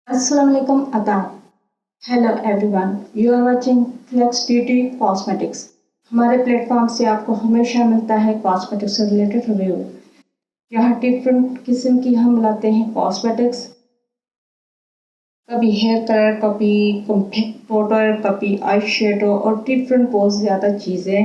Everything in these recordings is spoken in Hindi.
Assalamualaikum Adab. Hello everyone, you are watching Flex Beauty Cosmetics. हमारे प्लेटफॉर्म से आपको हमेशा मिलता है कॉस्मेटिक्स से रिलेटेड रिव्यू। यहाँ डिफरेंट किस्म की हम लाते हैं कॉस्मेटिक्स, कभी हेयर कलर, कभी पाउडर, कभी आई शेडो और डिफरेंट बहुत ज़्यादा चीज़ें।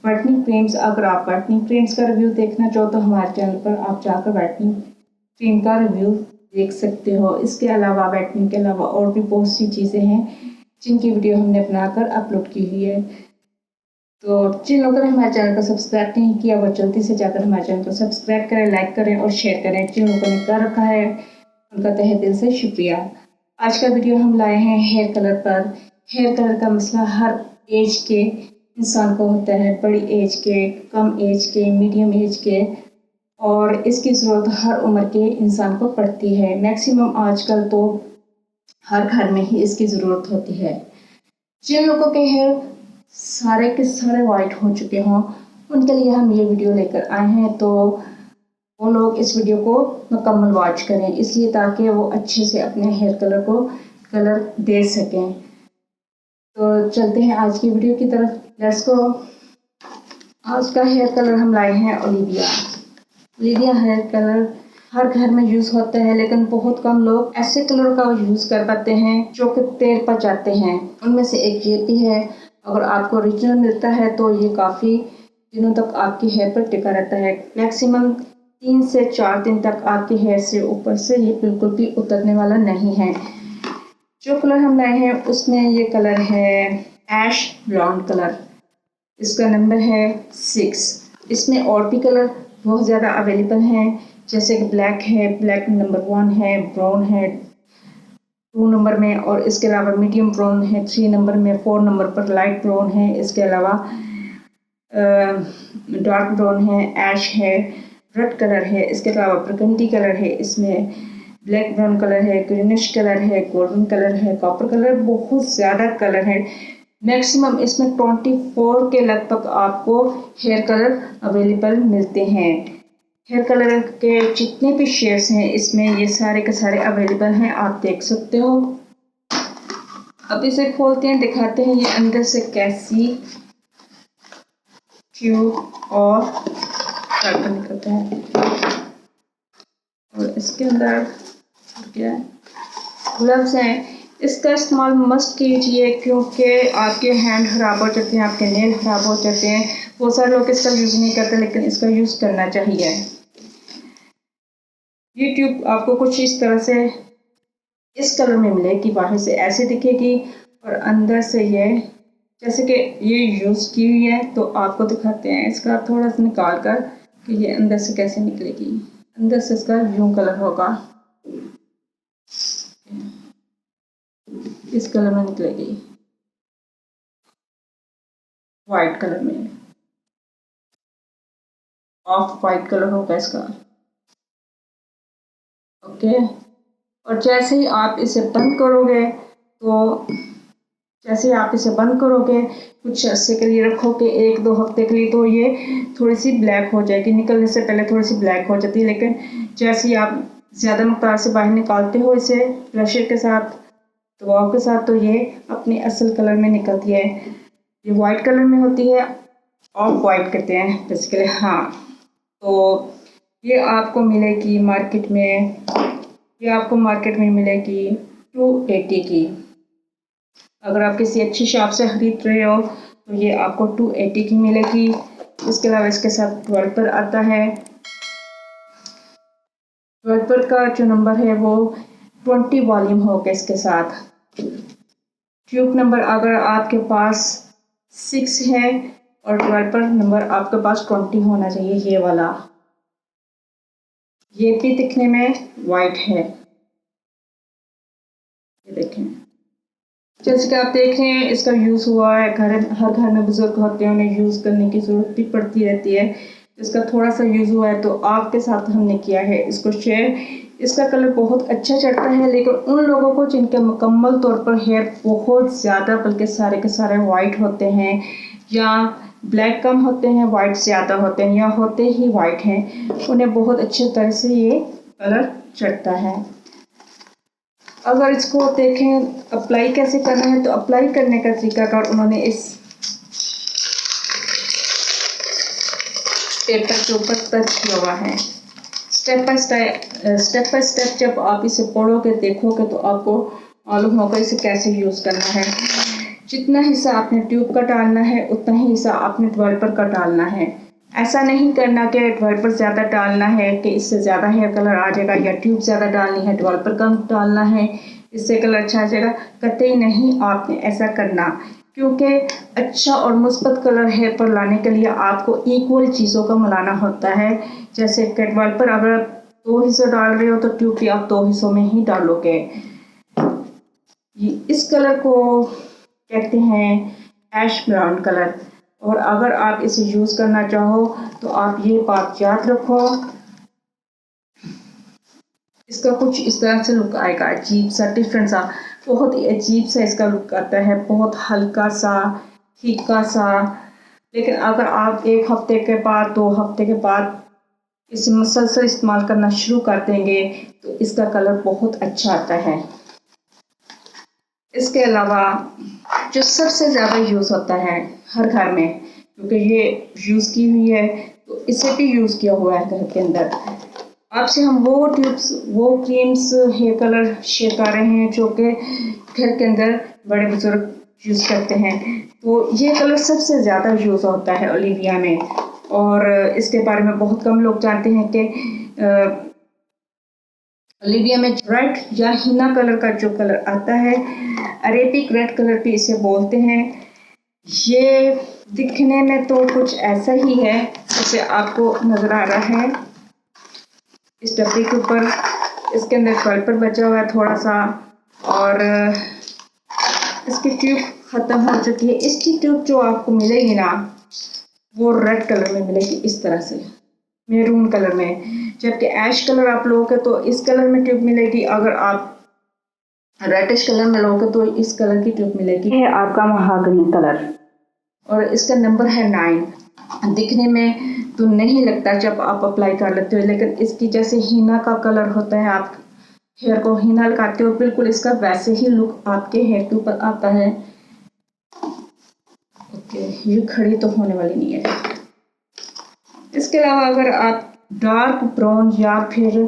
व्हाइटनिंग क्रीम्स, अगर आप व्हाइटनिंग क्रीम्स का रिव्यू देखना चाहो तो हमारे चैनल पर आप जाकर व्हाइटनिंग क्रीम का रिव्यू देख सकते हो। इसके अलावा व्हाइटनिंग के अलावा और भी बहुत सी चीज़ें हैं जिनकी वीडियो हमने बनाकर अपलोड की हुई है। तो जिन लोगों ने हमारे चैनल को सब्सक्राइब नहीं किया वो जल्दी से जाकर हमारे चैनल को सब्सक्राइब करें, लाइक करें और शेयर करें। जिन लोगों ने कर रखा है उनका तहे दिल से शुक्रिया। आज का वीडियो हम लाए हैं हेयर कलर पर। हेयर कलर का मसला हर एज के इंसान को होता है, बड़ी एज के, कम एज के, मीडियम एज के, और इसकी ज़रूरत हर उम्र के इंसान को पड़ती है। मैक्सिमम आजकल तो हर घर में ही इसकी ज़रूरत होती है। जिन लोगों के हेयर सारे के सारे वाइट हो चुके हों उनके लिए हम ये वीडियो लेकर आए हैं, तो वो लोग इस वीडियो को मुकम्मल वॉच करें, इसलिए ताकि वो अच्छे से अपने हेयर कलर को कलर दे सकें। तो चलते हैं आज की वीडियो की तरफ, लेट्स गो। आज का हेयर कलर हम लाए हैं ओलिविया। ओलिविया हेयर कलर हर घर में यूज़ होता है, लेकिन बहुत कम लोग ऐसे कलर का यूज़ कर पाते हैं जो कि तेल पर जाते हैं। उनमें से एक ये भी है। अगर आपको ओरिजिनल मिलता है तो ये काफ़ी दिनों तक आपकी हेयर पर टिका रहता है। मैक्सिमम 3 से 4 दिन तक आपके हेयर से ऊपर से ये बिल्कुल भी उतरने वाला नहीं है। जो कलर हम लाए हैं उसमें ये कलर है ऐश ब्राउन कलर। इसका नंबर है 6। इसमें और भी कलर बहुत ज़्यादा अवेलेबल हैं, जैसे कि ब्लैक है, ब्लैक नंबर 1 है, ब्राउन है 2 नंबर में, और इसके अलावा मीडियम ब्राउन है 3 नंबर में, 4 नंबर पर लाइट ब्राउन है, इसके अलावा डार्क ब्राउन है, ऐश है, रेड कलर है, इसके अलावा बरगंडी कलर है, इसमें ब्लैक ब्राउन कलर है, ग्रीनिश कलर है, गोल्डन कलर है, कॉपर कलर, बहुत ज़्यादा कलर है। मैक्सिमम इसमें 24 के लगभग आपको हेयर कलर अवेलेबल मिलते हैं। हेयर कलर के जितने भी शेड्स हैं इसमें ये सारे के सारे अवेलेबल हैं, आप देख सकते हो। अब इसे खोलते हैं, दिखाते हैं ये अंदर से कैसी ट्यूब और कार्बन निकलता है। और इसके अंदर क्या है, ग्लव्स हैं। इसका इस्तेमाल मस्ट कीजिए क्योंकि आपके हैंड ख़राब हो जाते हैं, आपके नेल ख़राब हो जाते हैं। बहुत सारे लोग इसका यूज़ नहीं करते, लेकिन इसका यूज़ करना चाहिए। ये ट्यूब आपको कुछ इस तरह से इस कलर में मिलेगी, बाहर से ऐसे दिखेगी और अंदर से ये जैसे कि ये यूज़ की हुई है। तो आपको दिखाते हैं इसका थोड़ा सा निकाल कर कि ये अंदर से कैसे निकलेगी। अंदर से इसका यूं कलर होगा, इस कलर में निकलेगी, वाइट कलर में, ऑफ वाइट कलर होगा इसका। ओके, और जैसे ही आप इसे बंद करोगे तो जैसे आप इसे बंद करोगे कुछ अर्से के लिए रखोगे, 1-2 हफ्ते के लिए, तो ये थोड़ी सी ब्लैक हो जाएगी। निकलने से पहले थोड़ी सी ब्लैक हो जाती है, लेकिन जैसे ही आप ज़्यादा मकदार से बाहर निकालते हो इसे ब्रशर के साथ, दबाव के साथ, तो ये अपने असल कलर में निकलती है। ये वाइट कलर में होती है, ऑफ वाइट कहते हैं बेसिकली। हाँ, तो ये आपको मिलेगी मार्केट में, ये आपको मार्केट में मिलेगी 280 की। अगर आप किसी अच्छी शॉप से ख़रीद रहे हो तो ये आपको 280 की मिलेगी। इसके अलावा इसके साथ वाइपर आता है। वाइपर का जो नंबर है वो 20 वॉल्यूम होगा इसके साथ। ट्यूब नंबर अगर आपके पास 6 है और वाइपर नंबर आपके पास 20 होना चाहिए, ये वाला। ये भी दिखने में वाइट है, ये देखें। जैसे कि आप देख रहे हैं इसका यूज़ हुआ है, हर घर में बुजुर्ग होते हैं, उन्हें यूज़ करने की ज़रूरत भी पड़ती रहती है। इसका थोड़ा सा यूज़ हुआ है तो आपके साथ हमने किया है इसको शेयर। इसका कलर बहुत अच्छा चढ़ता है, लेकिन उन लोगों को जिनके मुकम्मल तौर पर हेयर बहुत ज़्यादा बल्कि सारे के सारे वाइट होते हैं, या ब्लैक कम होते हैं वाइट ज़्यादा होते हैं, या होते ही वाइट हैं, उन्हें बहुत अच्छे तरह से ये कलर चढ़ता है। अगर इसको देखें अप्लाई कैसे करना है, तो अप्लाई करने का तरीकाकार उन्होंने इस पेपर के ऊपर टच किया हुआ है। स्टेप बाय स्टेप जब आप इसे पढ़ोगे देखोगे तो आपको मालूम होगा इसे कैसे यूज़ करना है। जितना हिस्सा आपने ट्यूब का डालना है उतना ही हिस्सा आपने डेवलपर का डालना है। ऐसा नहीं करना कि डेवलपर ज़्यादा डालना है कि इससे ज़्यादा हेयर कलर आ जाएगा, या ट्यूब ज़्यादा डालनी है डेवलपर कम डालना है इससे कलर अच्छा आ जाएगा। कतई नहीं आपने ऐसा करना, क्योंकि अच्छा और मुस्बत कलर हेयर पर लाने के लिए आपको इक्वल चीज़ों का मिलाना होता है। जैसे डेवलपर अगर 2 हिस्से डाल रहे हो तो ट्यूब भी आप 2 हिस्सों में ही डालोगे। इस कलर को कहते हैं ऐश ब्राउन कलर, और अगर आप इसे यूज़ करना चाहो तो आप ये बात याद रखो, इसका कुछ इस तरह से लुक आएगा, अजीब सा डिफरेंट सा, बहुत ही अजीब सा इसका लुक आता है, बहुत हल्का सा फीका सा। लेकिन अगर आप 1 हफ्ते के बाद 2 हफ्ते के बाद इसे मुसलसल इस्तेमाल करना शुरू कर देंगे तो इसका कलर बहुत अच्छा आता है। इसके अलावा जो सबसे ज़्यादा यूज़ होता है हर घर में, क्योंकि ये यूज़ की हुई है तो इसे भी यूज़ किया हुआ है घर के अंदर। आपसे हम वो ट्यूब्स वो क्रीम्स हेयर कलर शेयर कर रहे हैं जो कि घर के अंदर बड़े बुजुर्ग यूज़ करते हैं। तो ये कलर सबसे ज़्यादा यूज़ होता है ओलिविया में, और इसके बारे में बहुत कम लोग जानते हैं कि ओलिविया में रेड या हीना कलर का जो कलर आता है, अरेबिक रेड कलर भी इसे बोलते हैं। ये दिखने में तो कुछ ऐसा ही है जैसे आपको नज़र आ रहा है इस डब्बे के ऊपर। इसके अंदर डेवलपर बचा हुआ है थोड़ा सा, और इसकी ट्यूब ख़त्म हो चुकी है। इसकी ट्यूब जो आपको मिलेगी ना वो रेड कलर में मिलेगी, इस तरह से मैरून कलर में, जबकि ऐश कलर आप लोगे तो इस कलर में ट्यूब मिलेगी। अगर आप रेडिश कलर में लोगे तो इस कलर की ट्यूब मिलेगी। है आपका महागनी कलर, और इसका नंबर है 9। दिखने में तो नहीं लगता जब आप अप्लाई कर लेते हो, लेकिन इसकी जैसे हीना का कलर होता है, आप हेयर को हीना लगाते हो, बिल्कुल इसका वैसे ही लुक आपके हेयर के ऊपर आता है। ओके, ये खड़ी तो होने वाली नहीं है। इसके अलावा अगर आप डार्क ब्राउन या फिर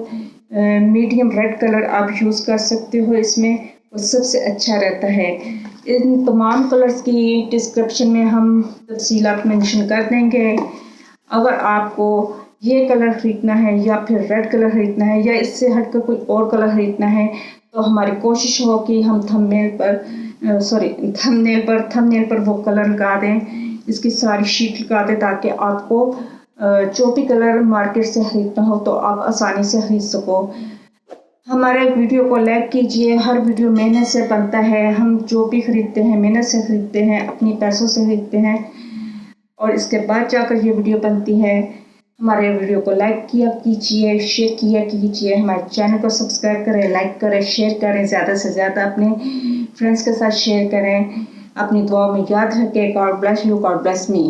मीडियम रेड कलर आप यूज़ कर सकते हो इसमें, वो सबसे अच्छा रहता है। इन तमाम कलर्स की डिस्क्रिप्शन में हम तफसीलात मेंशन कर देंगे। अगर आपको ये कलर खरीदना है या फिर रेड कलर खरीदना है या इससे हटकर कोई और कलर खरीदना है, तो हमारी कोशिश हो कि हम थंबनेल पर वो कलर लगा दें, इसकी सारी शीट लगा दें, ताकि आपको जो भी कलर मार्केट से खरीदना हो तो आप आसानी से खरीद सको। हमारे वीडियो को लाइक कीजिए। हर वीडियो मेहनत से बनता है, हम जो भी खरीदते हैं मेहनत से खरीदते हैं, अपनी पैसों से खरीदते हैं, और इसके बाद जाकर ये वीडियो बनती है। हमारे वीडियो को लाइक किया कीजिए, शेयर किया कीजिए, हमारे चैनल को सब्सक्राइब करें, लाइक करें, शेयर करें, ज़्यादा से ज़्यादा अपने फ्रेंड्स के साथ शेयर करें। अपनी दुआ में याद रखें। God bless you, God bless me.